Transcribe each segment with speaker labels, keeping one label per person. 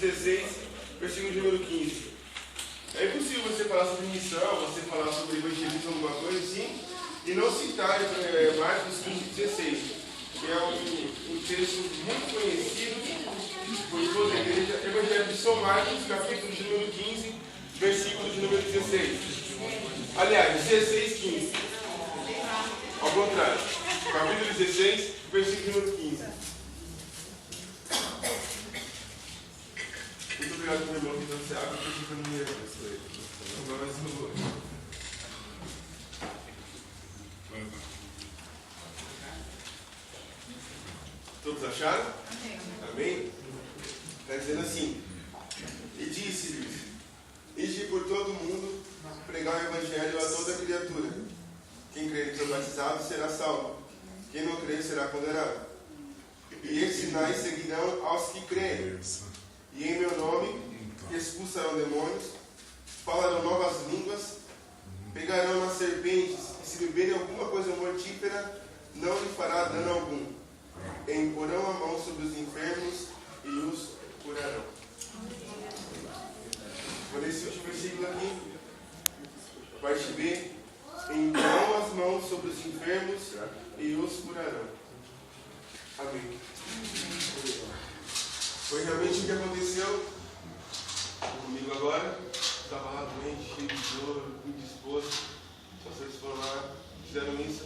Speaker 1: 16, versículo número 15. É impossível você falar sobre missão, você falar sobre evangelismo, alguma coisa assim, e não citar Marcos 15:16, que é um texto muito conhecido por toda a igreja. Evangelho de São Marcos, capítulo de número 15, versículo de número 16. Aliás, 16:15. Ao contrário. Capítulo 16, versículo número 15. Muito obrigado, meu irmão, que você abre, porque eu não me lembro. Todos acharam? Amém? Está dizendo assim: e disse-lhes: ide por todo o mundo, pregar o evangelho a toda criatura. Quem crer e for batizado será salvo, quem não crer será condenado. E esses sinais seguirão aos que creem. E em meu nome expulsarão demônios, falarão novas línguas, pegarão nas serpentes, e se beberem alguma coisa mortífera, não lhe fará dano algum. Imporão a mão sobre os enfermos e os curarão. Vou ler esse último versículo aqui, parte B. Imporão as mãos sobre os enfermos e os curarão. Amém. Foi realmente o que aconteceu comigo agora. Estava lá doente, cheio de dor, indisposto. Os pastores foram lá, fizeram isso,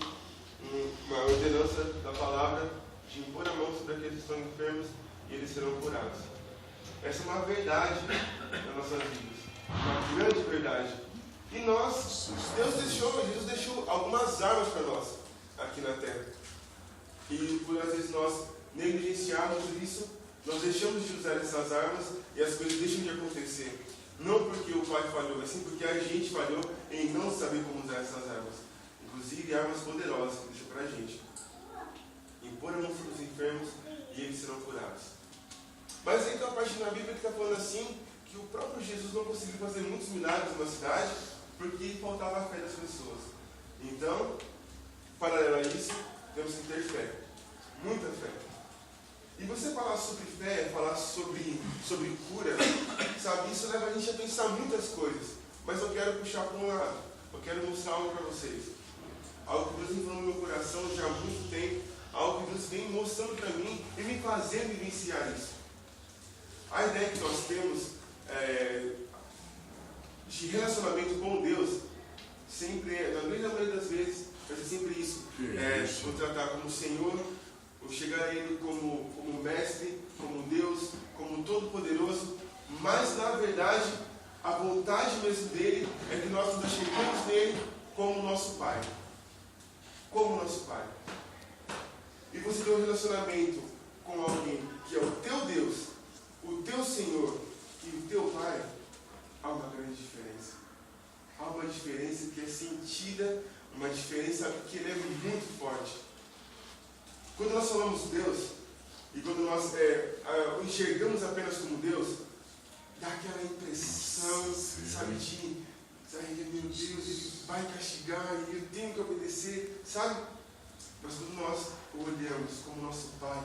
Speaker 1: uma ordenança da palavra de impor a mão sobre aqueles que estão enfermos e eles serão curados. Essa é uma verdade nas nossas vidas, uma grande verdade. E nós, Jesus deixou algumas armas para nós aqui na terra. E por às vezes nós negligenciarmos isso, nós deixamos de usar essas armas e as coisas deixam de acontecer. Não porque o Pai falhou, mas sim porque a gente falhou em não saber como usar essas armas. Inclusive armas poderosas que deixou para a gente. Impor a mão sobre os enfermos e eles serão curados. Mas aí tem uma parte na Bíblia que está falando assim, que o próprio Jesus não conseguiu fazer muitos milagres numa cidade porque faltava a fé das pessoas. Então, paralelo a isso, temos que ter fé. Muita fé. E você falar sobre fé, falar sobre cura, sabe, isso leva a gente a pensar muitas coisas. Mas eu quero puxar para um lado. Eu quero mostrar algo para vocês. Algo que Deus me falou no meu coração já há muito tempo. Algo que Deus vem mostrando para mim e me fazendo vivenciar isso. A ideia que nós temos de relacionamento com Deus, sempre, na grande maioria das vezes, vai ser sempre isso. Vou tratar como Senhor, vou chegar a Ele como Mestre, como Deus, como Todo-Poderoso, mas na verdade, a vontade mesmo dele é que nós nos cheguemos nele como nosso Pai. Como nosso Pai. E você tem um relacionamento com alguém que é o teu Deus, o teu Senhor e o teu Pai, há uma grande diferença. Há uma diferença que é sentida, uma diferença que ela é muito forte. Quando nós falamos Deus, e quando nós o enxergamos apenas como Deus, dá aquela impressão, sabe, de meu Deus, Ele vai castigar e eu tenho que obedecer, sabe? Mas quando nós o olhamos como nosso Pai,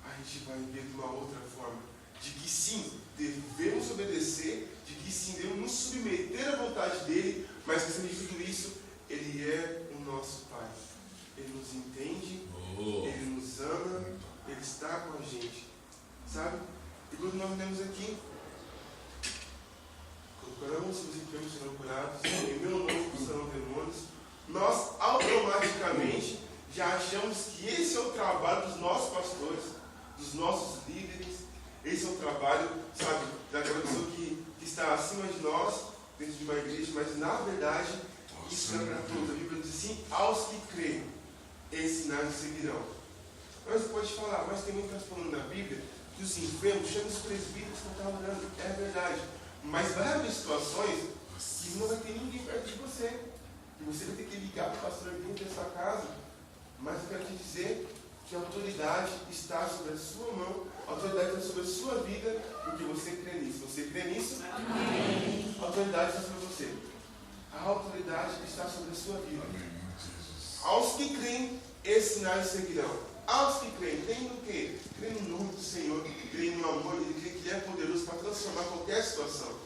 Speaker 1: a gente vai ver de uma outra forma. De que sim, devemos obedecer, de que sim, devemos nos submeter à vontade dEle, mas que, acima de tudo isso, Ele é o nosso Pai. Ele nos entende, Ele nos ama, Ele está com a gente. Sabe? E quando nós vemos aqui, curamos os enfermos serão curados, em meu nome expulsarão demônios, nós automaticamente já achamos que esse é o trabalho dos nossos pastores, dos nossos líderes. Esse é o trabalho, sabe, daquela pessoa que está acima de nós, dentro de uma igreja, mas na verdade, isso é para todos. A Bíblia diz assim: aos que creem, esses sinais seguirão. Mas você pode falar, mas tem muito que está falando na Bíblia que os enfermos chamam os presbíteros que estão orando. É verdade. Mas vai haver situações que não vai ter ninguém perto de você. E você vai ter que ligar para o pastor dentro da sua casa. Mas eu quero te dizer que a autoridade está sobre a sua mão, a autoridade está sobre a sua vida, porque você crê nisso. Você crê nisso? Amém. A autoridade está sobre você. A autoridade está sobre a sua vida. Aos que creem, esses sinais seguirão. Aos que creem, creem no quê? Creem no nome do Senhor. creem no amor, ele crê que ele é poderoso para transformar qualquer situação.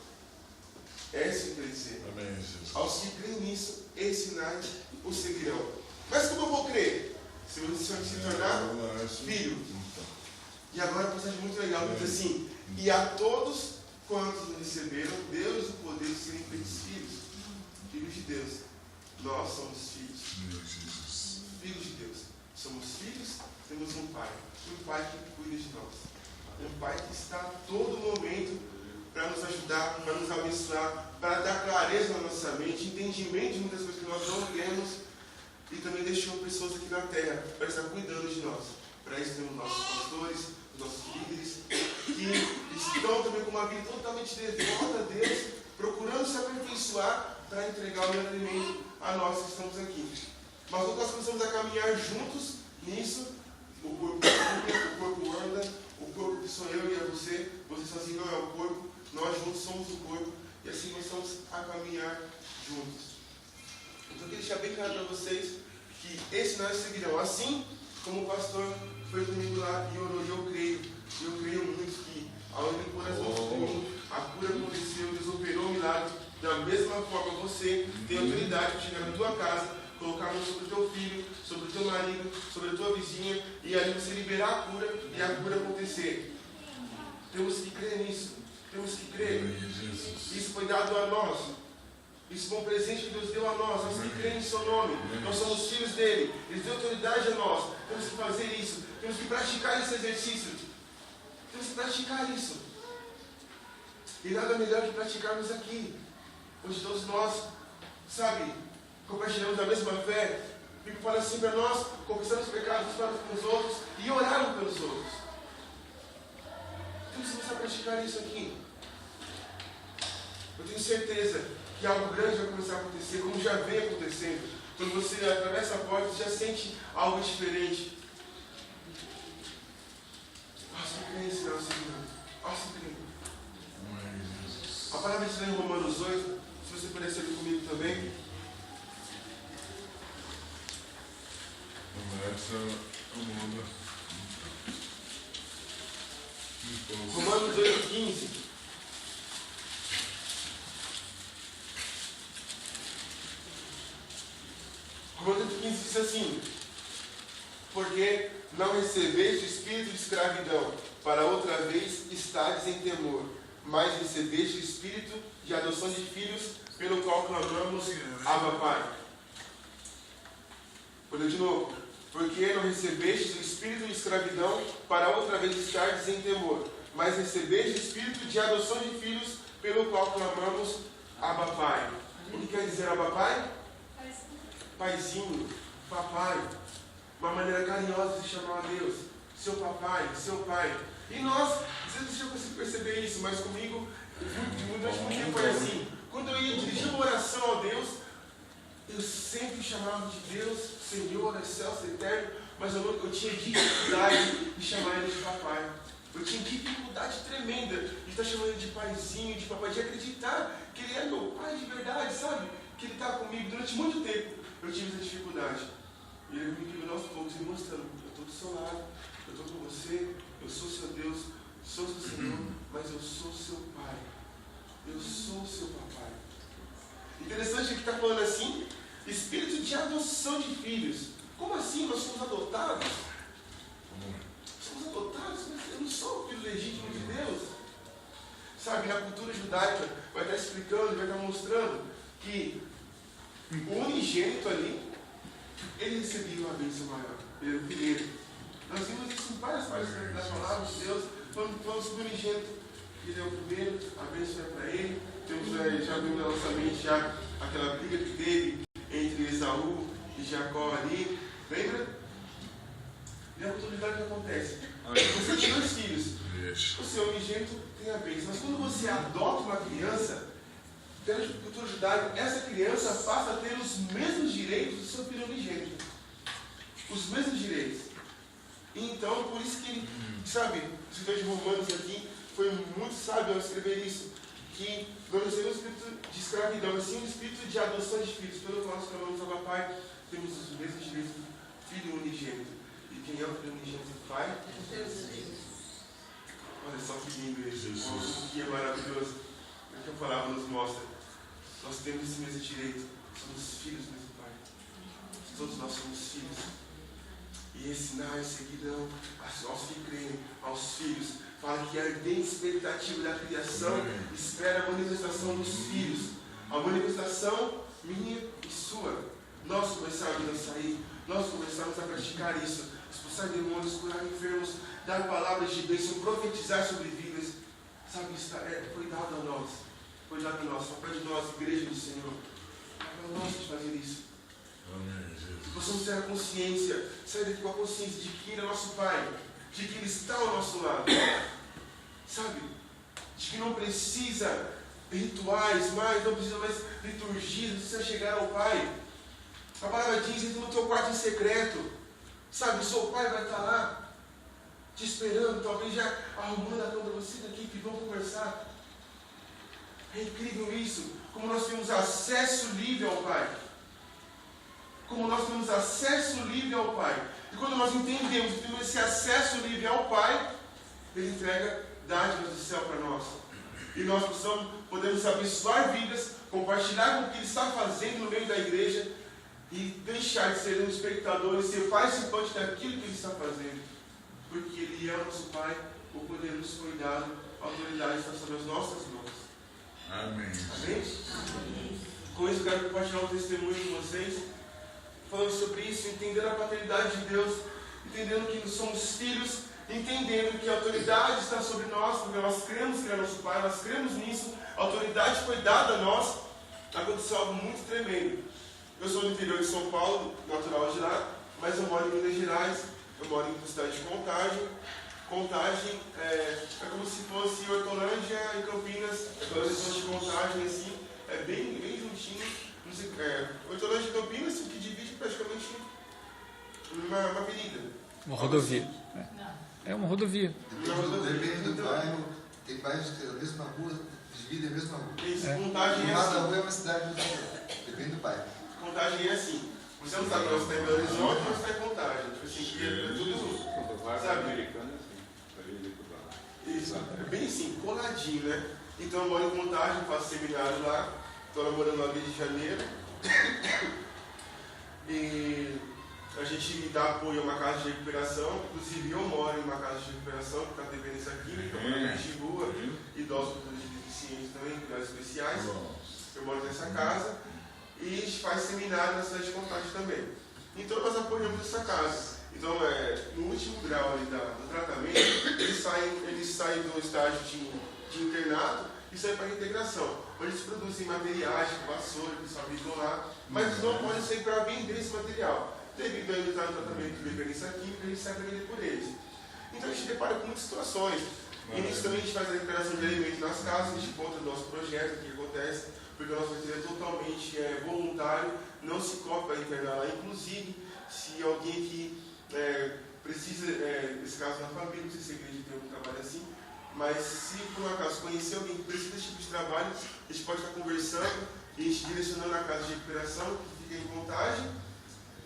Speaker 1: É isso que quer dizer.
Speaker 2: Amém, Jesus.
Speaker 1: Aos que creem nisso, esses sinais o seguirão. Mas como eu vou crer? Se você se tornar filho. E agora uma passagem muito legal, que diz assim: e a todos quantos receberam, Deus o poder de serem feitos filhos. Filhos de Deus. Nós somos filhos. Filhos de Deus. Somos filhos, temos um pai. Um pai que cuida de nós. Um pai que está a todo momento para nos ajudar, para nos abençoar, para dar clareza na nossa mente, entendimento de muitas coisas que nós não lemos, e também deixou pessoas aqui na terra para estar cuidando de nós. Para isso temos nossos pastores, nossos líderes, que estão também com uma vida totalmente devota a Deus, procurando se aperfeiçoar para entregar o melhor alimento a nós que estamos aqui. Mas quando nós começamos a caminhar juntos nisso, o corpo anda, o corpo que sou eu e é você sozinho não é o corpo, nós juntos somos o corpo, e assim nós estamos a caminhar juntos. Então eu queria deixar bem claro para vocês que esses sinais seguirão, assim como o pastor foi comigo lá e orou, e eu creio muito que ao ele pôr as mãos sobre mim, a cura aconteceu, Deus operou o milagre. Da mesma forma, você tem autoridade para chegar na tua casa, colocar a mão sobre o teu filho, sobre o teu marido, sobre a tua vizinha, e ali você liberar a cura e a cura acontecer. Temos que crer nisso. Temos que crer. Isso foi dado a nós. Isso foi um presente que Deus deu a nós. Nós que cremos em seu nome. Nós somos filhos dele. Ele deu autoridade a nós. Temos que fazer isso. Temos que praticar esse exercício. Temos que praticar isso. E nada melhor que praticarmos aqui. Onde todos nós, compartilhamos a mesma fé. A Bíblia fala assim para nós: confessamos os pecados uns com os outros e orarmos pelos outros. Temos que começar a praticar isso aqui. Eu tenho certeza que algo grande vai começar a acontecer, como já vem acontecendo. Quando você atravessa a porta, você já sente algo diferente. Nossa, creio nesse sinal, Senhor. Nossa, creio. A palavra diz em Romanos 8, se você puder ser comigo também. Romanos 8:15. Romanos 8:15 diz assim: porque não recebeste espírito de escravidão, para outra vez estardes em temor, mas recebeste o espírito de adoção de filhos, pelo qual clamamos, Abba Pai. Vou ler de novo. Porque não recebestes o espírito de escravidão, para outra vez estardes em temor, mas recebestes o espírito de adoção de filhos, pelo qual clamamos, Abba Pai. O que quer dizer Abba Pai? Paizinho, papai. Uma maneira carinhosa de chamar a Deus. Seu papai, seu pai. E nós, às vezes eu consigo perceber isso, mas comigo, durante muito tempo foi assim. Quando eu ia dirigir uma oração a Deus, eu sempre chamava de Deus, Senhor, excelso, eterno, mas eu tinha dificuldade de chamar Ele de papai. Eu tinha dificuldade tremenda de estar chamando Ele de paizinho, de papai, de acreditar que Ele é meu pai de verdade, sabe? Que Ele está comigo. Durante muito tempo eu tive essa dificuldade. E Ele me guiou aos poucos, me mostrando: eu estou do seu lado, eu estou com você, eu sou seu Deus, sou seu Senhor, mas eu sou seu pai. Eu sou seu papai. Interessante que está falando assim: espírito de adoção de filhos. Como assim? Nós somos adotados? Somos adotados, mas eu não sou o filho legítimo de Deus. Sabe, na cultura judaica vai estar explicando, vai estar mostrando que o unigênito ali, ele recebia uma bênção maior. Ele era o primeiro. Nós vimos isso em várias partes da palavra de Deus, falando sobre o unigênito. Ele é o primeiro, a bênção é para ele. Temos, já vimos na nossa mente já aquela briga que teve entre Esaú e Jacó ali. Lembra? E a oportunidade que acontece. Você tem 2 filhos. O seu unigênito tem a bênção. Mas quando você adota uma criança, pela cultura judaica, essa criança passa a ter os mesmos direitos do seu filho unigênito. Os mesmos direitos. E então, por isso que ele, sabe, o escritor de Romanos aqui foi muito sábio ao escrever isso. Que não recebemos o espírito de escravidão, mas sim o espírito de adoção de filhos. Pelo qual nós clamamos ao Pai, temos os mesmos direitos do filho unigênito. E quem é o filho unigênito do Pai? Olha só que lindo isso. O que é maravilhoso. O que a palavra nos mostra. Nós temos esse mesmo direito. Somos filhos do mesmo Pai. Todos nós somos filhos. E ensinar, seguirão aos que creem, aos filhos. Fala que a ardente expectativa da criação espera a manifestação dos filhos. A manifestação minha e sua. Nós começarmos a sair, nós começarmos a praticar isso. Expulsar demônios, curar enfermos, dar palavras de bênção, profetizar sobre vidas. Sabe, isso foi dado a nós. Foi dado a nós, foi de nós, igreja do Senhor. É para nós de fazer isso. Que possamos ter a consciência, sair daqui com a consciência de que Ele é nosso Pai, de que Ele está ao nosso lado. Sabe? De que não precisa rituais mais, não precisa mais liturgia, não precisa chegar ao Pai. A palavra diz, entra no teu quarto em secreto. Sabe, o seu Pai vai estar lá, te esperando, talvez já arrumando a cama para você daqui, que vão conversar. É incrível isso, como nós temos acesso livre ao Pai. Como nós temos acesso livre ao Pai. E quando nós entendemos que temos esse acesso livre ao Pai, Ele entrega dádivas do céu para nós. E nós podemos abençoar vidas, compartilhar com o que Ele está fazendo no meio da igreja e deixar de ser um espectador e ser participante daquilo que Ele está fazendo. Porque Ele é o nosso Pai, o poder nos foi dado, a autoridade está sobre as nossas mãos.
Speaker 2: Amém.
Speaker 1: Amém? Amém. Com isso, eu quero compartilhar um testemunho com vocês, falando sobre isso, entendendo a paternidade de Deus, entendendo que somos filhos, entendendo que a autoridade está sobre nós, porque nós cremos que Ele é nosso Pai, nós cremos nisso, a autoridade foi dada a nós. Aconteceu algo muito tremendo. Eu sou do interior de São Paulo, natural de lá, mas eu moro em Minas Gerais, eu moro em cidade de Contagem. Contagem é como se fosse Hortolândia e Campinas, aquelas regiões de Contagem assim, é bem juntinho. Hortolândia e Campinas, que divide praticamente uma avenida.
Speaker 3: Uma rodovia. É uma rodovia.
Speaker 2: Depende do bairro, tem bairros que a mesma rua divide a mesma rua.
Speaker 1: Isso, Contagem é
Speaker 2: Cada
Speaker 1: assim.
Speaker 2: rua é uma cidade diferente, depende do bairro.
Speaker 1: Contagem é assim. Você não sabe onde está em Belo Horizonte ou está em Contagem. Tipo assim, é tudo, sabe? Isso, é bem assim, coladinho, né? Então eu moro em Contagem, faço seminário lá, estou namorando lá desde janeiro. E a gente dá apoio a uma casa de recuperação, inclusive eu moro em uma casa de recuperação, que está dependência química, de rua, idosos com deficientes também, cuidados especiais. Eu moro nessa casa e a gente faz seminário na cidade de Contagem também. Então nós apoiamos essa casa. Então, no último grau ali do tratamento, eles saem do estágio de internato e saem para a integração. Onde eles produzem materiais, tipo vassoura, que fabricam lá, mas eles não podem sair para vender esse material. Devido a ele estar no tratamento de dependência química, a gente sai para vender por eles. Então a gente depara com muitas situações. E nisso também a gente faz a recuperação de alimentos nas casas, a gente conta o nosso projeto, o que acontece, porque o nosso projeto é totalmente voluntário, não se cobra para internar lá. Inclusive, se alguém que precisa, nesse caso na família, não sei se a igreja tem um trabalho assim, mas se por um acaso conhecer alguém que precisa desse tipo de trabalho, a gente pode estar conversando e a gente direcionando a casa de recuperação, que fica em Contagem.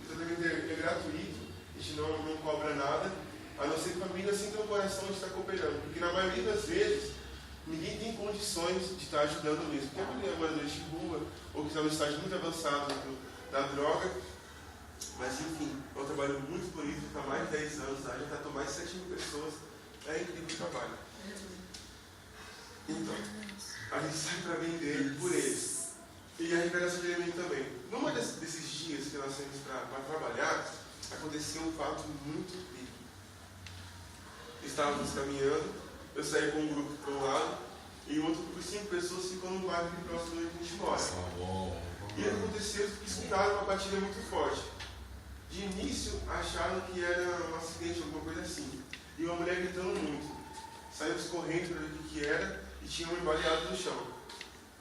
Speaker 1: O tratamento é gratuito, a gente não cobra nada, a não ser que a família sinta no coração de estar cooperando, porque na maioria das vezes ninguém tem condições de estar ajudando mesmo, porque a mulher é moradora de rua, ou que está no estágio muito avançado da droga. Mas enfim, é um trabalho muito bonito, está há mais de 10 anos, já tratou mais de 7.000 pessoas, é incrível o trabalho. Então, a gente sai para vender por eles. E a recuperação de alimento também. Numa desses dias que nós saímos para trabalhar, aconteceu um fato muito incrível. Estávamos caminhando, eu saí com um grupo para um lado, e um outro grupo de 5 pessoas ficou num bairro que próximo onde a gente mora. E aconteceu que escutaram uma batida muito forte. De início, acharam que era um acidente, alguma coisa assim. E uma mulher gritando muito. Saímos correndo para ver o que era e tinha um embaleado no chão.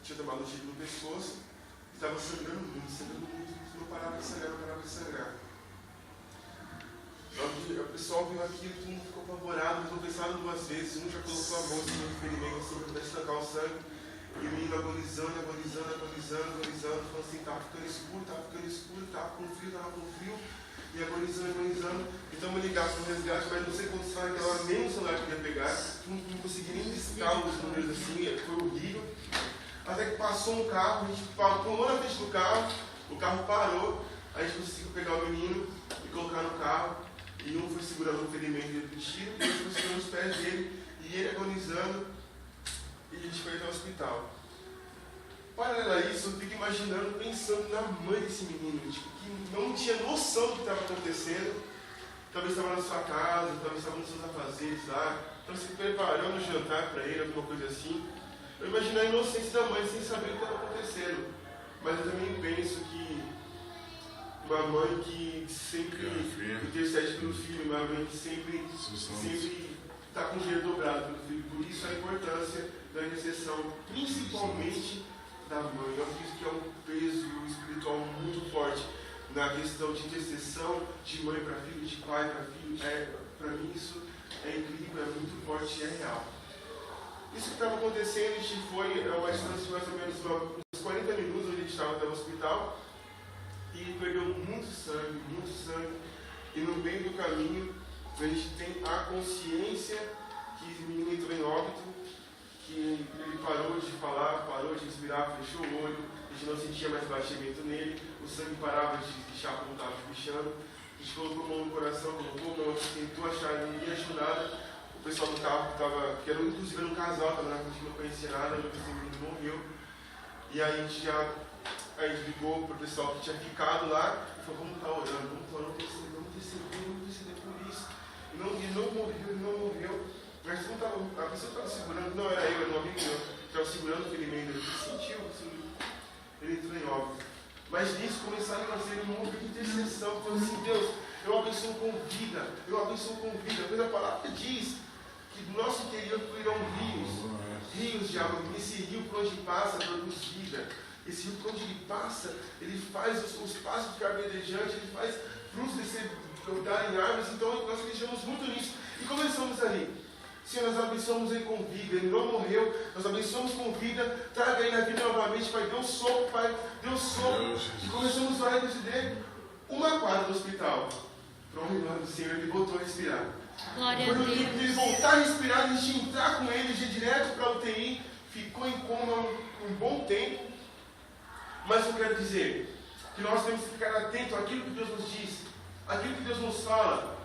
Speaker 1: Tinha tomado um tiro no pescoço e estava sangrando muito. Não parava de sangrar. O pessoal viu aquilo, todo mundo ficou apavorado, mas não pensaram 2 vezes. Um já colocou a mão no ferimento assim para estancar o sangue. E o menino agonizando, falando assim, estava ficando escuro, estava com frio. E e agonizando. Tentamos ligar para o resgate, mas não sei quantos falam naquela hora, nem o celular queria pegar, não consegui nem listar os números assim, foi horrível. Até que passou um carro, a gente pulou na frente do carro, o carro parou, a gente conseguiu pegar o menino e colocar no carro, e um foi segurando o ferimento dele do tiro, e outro foi segurando os pés dele, e ele agonizando, e a gente foi até o hospital. Paralelo a isso, eu fico imaginando, pensando na mãe desse menino, tipo, que não tinha noção do que estava acontecendo. Talvez estava na sua casa, talvez estava nos seus afazeres lá, estava se preparando o jantar para ele, alguma coisa assim. Eu imagino a inocência da mãe sem saber o que estava acontecendo. Mas eu também penso que uma mãe que sempre intercede pelo filho, uma mãe que sempre está com o dinheiro dobrado pelo filho. Por isso a importância da intercessão, principalmente da mãe. Eu acredito que é um peso espiritual muito forte na questão de intercessão de mãe para filho, de pai para filho. Para mim isso é incrível, é muito forte e é real. Isso que estava acontecendo, a gente foi uma distância de mais ou menos uns 40 minutos, onde a gente estava até o hospital, e perdeu muito sangue, e no meio do caminho a gente tem a consciência que o menino entrou em óbito, que ele parou de falar, parou de respirar, fechou o olho, a gente não sentia mais batimento nele, o sangue parava de deixar como estava bichando, a gente colocou a mão no coração, colocou a mão, tentou achar, ninguém achou nada. O pessoal do carro que era inclusive um casal, estava na frente, não conhecia nada, meu menino morreu. E aí a gente ligou para o pessoal que tinha ficado lá e falou, vamos estar orando, vamos interceder por isso. Ele não morreu. Mas a pessoa estava segurando, não era eu, era um amigo meu, que estava segurando o ferimento, ele sentiu, assim, ele entrou em óbito. Mas nisso começaram a fazer um monte de intercessão, falando assim, Deus, eu abençoo com vida, pois a palavra diz que do nosso interior fluirão rios de água, e esse rio por onde passa produz vida. Esse rio por onde ele passa, ele faz os passos ficar verdejantes, ele faz frutos darem árvores, então nós acreditamos muito nisso. E começamos ali. Senhor, nós abençoamos ele com vida, ele não morreu, nós abençoamos com vida, traga ele na vida novamente, Pai, dê um sopro, Pai, dê um sopro. E começamos a orar dele, uma quadra do hospital. Para o milagre do Senhor, ele voltou a respirar.
Speaker 4: Glória
Speaker 1: Quando
Speaker 4: a Deus.
Speaker 1: ele voltar a respirar, a gente entrar com ele, já direto para a UTI, ficou em coma um bom tempo. Mas eu quero dizer que nós temos que ficar atentos àquilo que Deus nos diz, àquilo que Deus nos fala.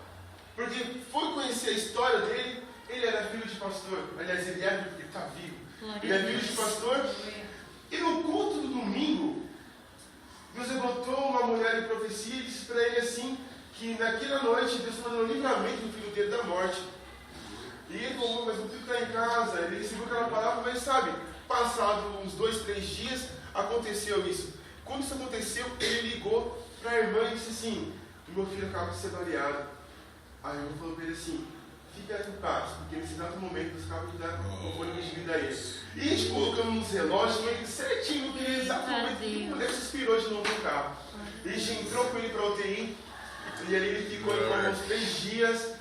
Speaker 1: Porque foi conhecer a história dele, ele era filho de pastor. Aliás, ele é porque ele está vivo. Ele é filho de pastor. E no culto do domingo, Deus levantou uma mulher de profecia e disse para ele assim, que naquela noite Deus mandou um livramento do filho dele da morte. E ele falou, mas o filho está em casa. Ele recebeu aquela palavra, mas sabe, passado uns 2, 3 dias, aconteceu isso. Quando isso aconteceu, ele ligou para a irmã e disse assim, meu filho acaba de ser baleado. A irmã falou para ele assim, fica em paz, porque nesse exato momento você acaba de dar um fôlego de vida a ele. E a gente colocamos nos relógios, ele certinho, que no exato momento que o moleque suspirou de novo no carro. E a gente entrou com ele para a UTI, e ali ele ficou uns 3 dias.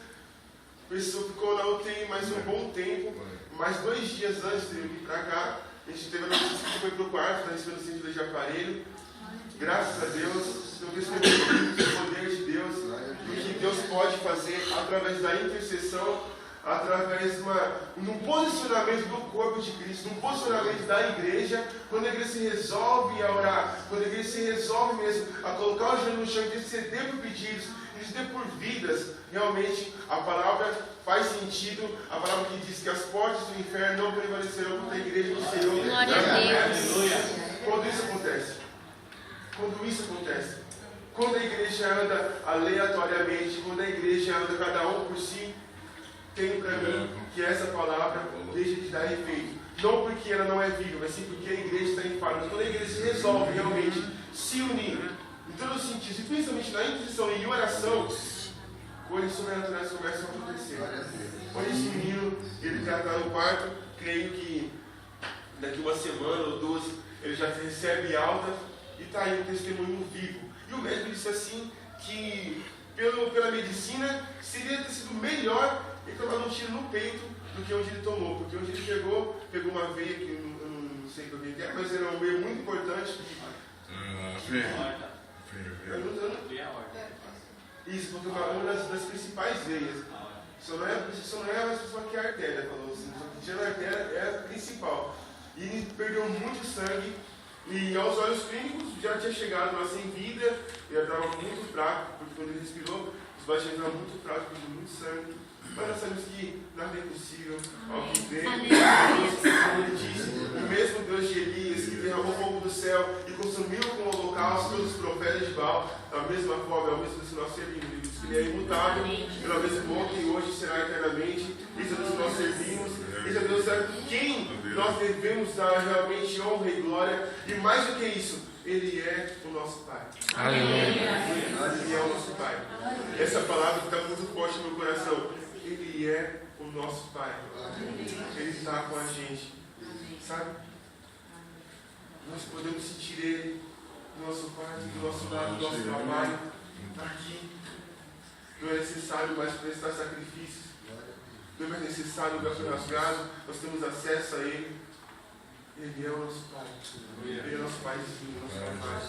Speaker 1: A pessoa ficou na UTI mais um bom tempo, mais 2 dias antes de eu vir para cá. A gente teve a notícia que foi para o quarto, está recebendo cirurgia de aparelho. Graças a Deus, eu descobri o poder de Deus, o que Deus pode fazer através da intercessão, através de um posicionamento do corpo de Cristo, um posicionamento da igreja, quando a igreja se resolve a orar, quando a igreja se resolve mesmo a colocar o joelho no chão e interceder por pedidos, interceder por vidas, realmente a palavra faz sentido, a palavra que diz que as portas do inferno não prevalecerão contra a igreja do Senhor.
Speaker 4: Glória a Deus.
Speaker 1: Quando isso acontece, quando a igreja anda aleatoriamente, quando a igreja anda cada um por si, tem para mim que essa palavra deixa de dar efeito. Não porque ela não é viva, mas sim porque a igreja está em falha. Quando a igreja se resolve realmente se unir, em todos os sentidos, e principalmente na intercessão e oração, coisas sobrenaturais começam a acontecer. Olha esse menino, ele já está no quarto, creio que daqui uma semana ou 2 ele já recebe alta. E está aí um testemunho vivo. E o médico disse assim, que pela medicina, seria ter sido melhor ele tomar um tiro no peito do que onde ele tomou. Porque onde ele pegou uma veia que eu não sei o que é, mas era uma veia muito importante. Isso, porque uma das principais veias. Só não é a pessoa que é a artéria, falou assim. Só que tirando a artéria é a principal. E ele perdeu muito sangue. E aos olhos clínicos já tinha chegado lá sem vida. Ele estava muito fraco, porque quando ele respirou, os baixinhos estavam muito fracos, perdeu muito sangue. Mas nós sabemos que nada é impossível ao que vem. Como ele disse, o mesmo Deus de Elias, que derramou fogo do céu e consumiu com o holocausto todos os profetas de Baal, da mesma forma, é o mesmo que nós servimos. Ele diz que ele é imutável, pela mesma ontem e hoje será eternamente. Isso é Deus que nós servimos. Isso é Deus a quem nós devemos dar realmente honra e glória. E mais do que isso, Ele é o nosso Pai.
Speaker 3: Aleluia.
Speaker 1: Ele é o nosso Pai. Essa palavra está muito forte no meu coração. Ele é o nosso Pai. Ele está com a gente. Sabe? Nós podemos sentir Ele do nosso Pai, do nosso lado, do nosso trabalho. Aqui. Não é necessário mais prestar sacrifícios. Não é mais necessário gastar rasgado. Nós temos acesso a Ele. Ele é o nosso Pai. Ele é o nosso Paizinho, nosso Papai.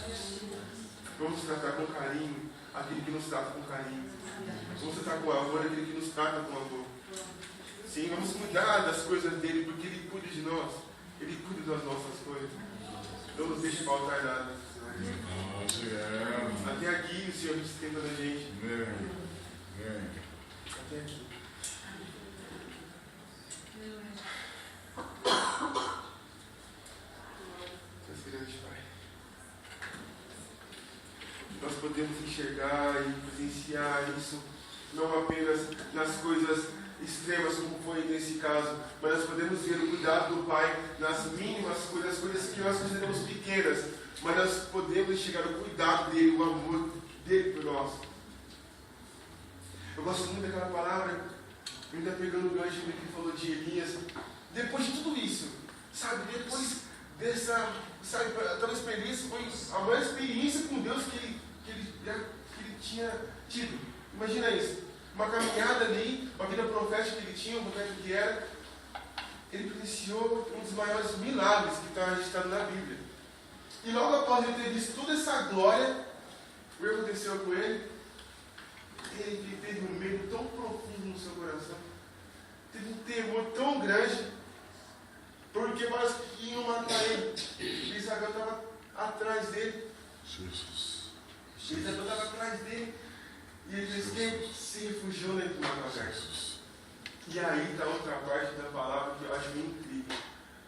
Speaker 1: Vamos tratar com carinho aquele que nos trata com carinho. Vamos tratar com amor aquele que nos trata com amor. Sim, vamos cuidar das coisas dele, porque Ele cuida de nós. Ele cuida das nossas coisas. Não nos deixe faltar nada. Até aqui o Senhor sustenta da gente. Até aqui. Nós podemos enxergar e presenciar isso não apenas nas coisas extremas como foi nesse caso, mas nós podemos ver o cuidado do Pai nas mínimas coisas, as coisas que nós consideramos pequenas, mas nós podemos enxergar o cuidado dele, o amor dele por nós. Eu gosto muito daquela palavra, ainda pegando o gancho que ele falou de Elias. Depois de tudo isso, sabe, depois dessa, sabe, aquela experiência, foi a maior experiência com Deus que ele tinha tido. Imagina isso, uma caminhada ali, uma vida profética que ele tinha, um profeta que era. Ele presenciou um dos maiores milagres que está registrado na Bíblia. E logo após ele ter visto toda essa glória, o que aconteceu com ele? Ele teve um medo tão profundo no seu coração, teve um temor tão grande, porque parece que iam matar ele. E Isabel estava atrás dele. Isabel estava atrás dele. E ele fez quem? Se refugiou dentro de uma caverna. E aí está outra parte da palavra que eu acho incrível.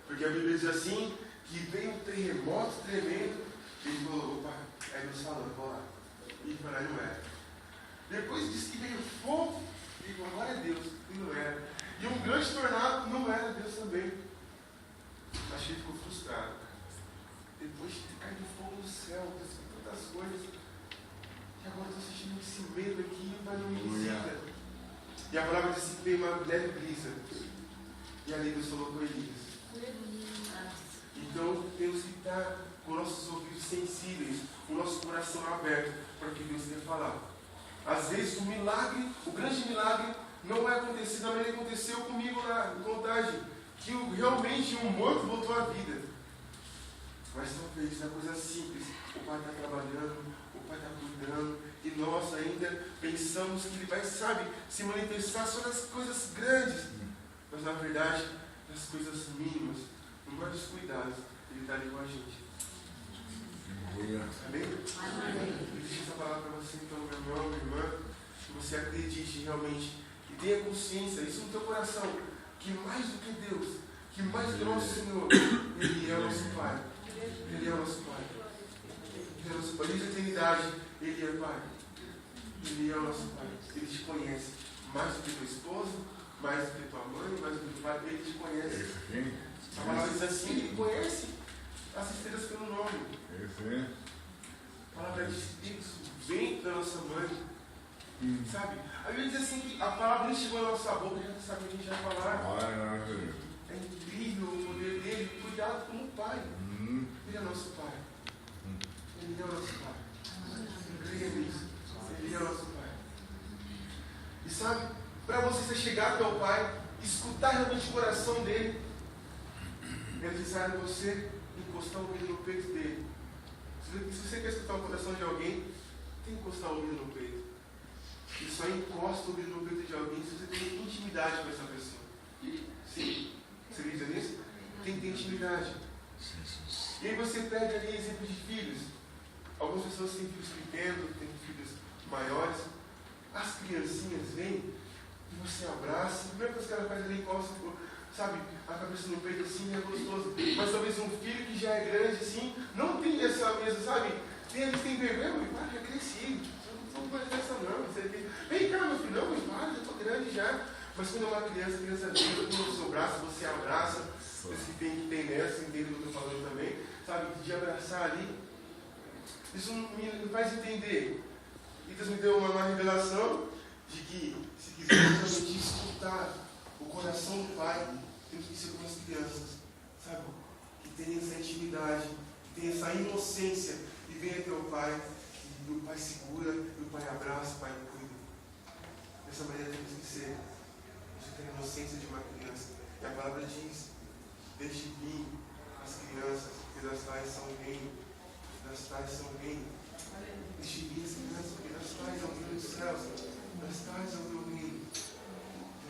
Speaker 1: Porque a Bíblia diz assim, que veio um terremoto tremendo. E ele falou, opa, aí Deus falou, vou lá. E para não era. Depois disse que veio fogo. E falou, glória a Deus. E não era. E um grande tornado, não era Deus também. Acho que ele ficou frustrado. Depois de ter caído fogo no céu, tantas coisas. E agora estou sentindo esse medo aqui, mas não me visita. E a palavra diz que veio uma leve brisa. E ali Deus falou com Elias. Então temos que estar com nossos ouvidos sensíveis, o nosso coração aberto para o que Deus quer falar. Às vezes o milagre, o grande milagre, não vai acontecer da maneira que aconteceu comigo na contagem. Que realmente um morto voltou à vida. Mas talvez na coisa simples, o Pai está trabalhando, o Pai está cuidando, e nós ainda pensamos que Ele vai, sabe, se manifestar só nas coisas grandes. Mas na verdade, nas coisas mínimas, no maior dos cuidados, Ele está ali com a gente. Amém? Eu deixo essa palavra para você, então, meu irmão, minha irmã, que você acredite realmente e tenha consciência, isso no teu coração, que mais do que Deus, que mais do que nosso Senhor, Ele é o nosso Pai. Ele é o nosso Pai. Ele é o nosso Pai. Desde a eternidade, Ele é Pai. Ele é o nosso Pai. Ele te conhece mais do que tua esposa, mais do que tua mãe, mais do que teu pai. Ele te conhece. A palavra diz assim, Ele conhece as estrelas pelo nome. A palavra diz que vem da nossa mãe. Sabe? A Bíblia diz assim que a palavra nem chegou na nossa boca, a gente sabe o que a gente vai falar. É incrível o poder dele, cuidado como Pai. Ele é nosso Pai. Ele é o nosso Pai. Creia nisso. Ele é o nosso Pai. E sabe, para você chegar até o Pai, escutar realmente o coração dele, é necessário você encostar o ouvido no peito dele. Se você quer escutar o coração de alguém, tem que encostar o ouvido no peito. e só encosta o ouvido no peito de alguém se você tem intimidade com essa pessoa. Sim. Você acredita nisso? Tem que ter intimidade. E aí você pega ali exemplo de filhos. Algumas pessoas têm filhos pequenos, têm filhos maiores. As criancinhas vêm e você abraça. A primeira coisa que ela faz ali, encosta, sabe, a cabeça no peito assim, é gostoso. Mas talvez um filho que já é grande assim, não tem essa mesa, sabe? Eles têm vergonha, meu pai, já cresci. Não vai festa não. Vem cá, meu filho, não, meu pai, já estou grande já. Mas quando é uma criança, a criança vem no seu braço, você abraça. Esse que tem nessa, entende o que eu estou falando também, sabe? De abraçar ali. Isso me faz entender. E Deus me deu uma revelação de que, se quiser realmente escutar o coração do Pai, temos que ser como as crianças, sabe? Que tem essa intimidade, que tem essa inocência, e vem até o Pai, e o Pai segura, e o Pai abraça, o Pai cuida. Dessa maneira temos que ser. Você tem a inocência de uma criança. E a palavra diz: deixe vir as crianças, porque das tais são o reino. Das tais são o reino. Deixe vir as crianças, porque das tais é o reino dos céus. Das tais é o meu reino.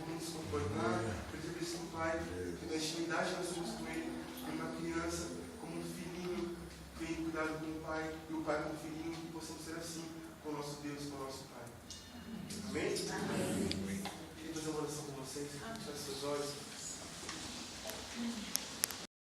Speaker 1: Vamos nos comportar, perceber se o Pai, que na intimidade nós somos com Ele, como uma criança, como um filhinho, tem cuidado com o Pai, e o Pai com o filhinho, que possamos ser assim com o nosso Deus, com o nosso Pai. Amém? Amém. Queria fazer uma oração com vocês, fechar seus olhos.